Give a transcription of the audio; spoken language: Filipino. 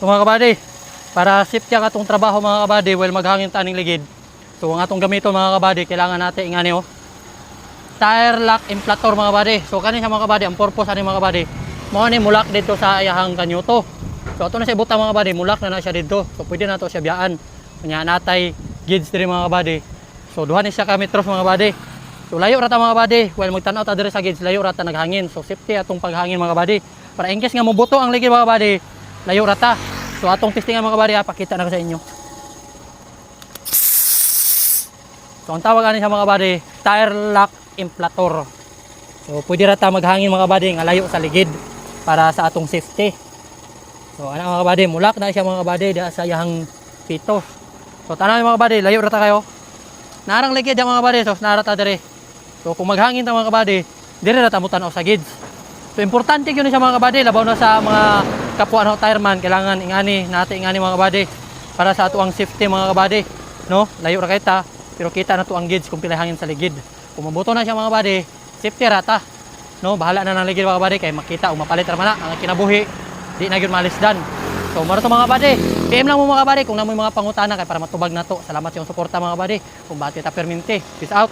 So mga kabady, para safety ang atong trabaho mga kabady while maghangin ta ning ligid. So ang atong gamito mga kabady, kailangan natin ingani tire lock inflator mga kabady. So kani sa mga kabady, ang purpose ani mga kabady, mao ni mulak dito sa iyahang kanyuto. So ato na siya butang mga kabady, mulak na siya dito. So pwede na to siya biyaan. Kanya natay gauge diri mga kabady. So duha ni siya ka metros mga kabady. So layo rata mga kabady, while magtan-aw ta diri sa gauge, layo rata naghangin. So safety atong paghangin mga kabady. Para in case nga mobuto ang ligid mga kabady, layo rata. So atong testingan mga kabady, pakita na ko sa inyo. So ang tawag ani sa mga kabady, tire lock inflator. So pwede rata maghangin mga kabady nga layo sa ligid para sa atong safety. So ana mga kabady, mulak na siya mga kabady diha sa iyang pito. So tanaw mga kabady, layo rata kayo. Narang ligid mga kabady, so narata diri. So kung maghangin ta mga kabady, dire rata mo tan-aw sa gids. So importante gyud sa mga kabady, labaw na sa mga kapwa no tireman, kailangan ingani mga kabady para sa ato ang safety mga kabady, no? Layo ra kay ta, pero kita na to ang gids kung pila hangin sa ligid. Kung mabuto na siya mga kabady, safety rata, no? Bahala na nang ligid mga kabady kay makita o mapalit ra man ang kinabuhi, di na gyud malisdan. So maro to mga kabady, PM lang mo mga kabady kung namoy mga pangutana kay para matubag na to. Salamat sa iyong suporta mga kabady. Kung bakit ta perminti. Peace out.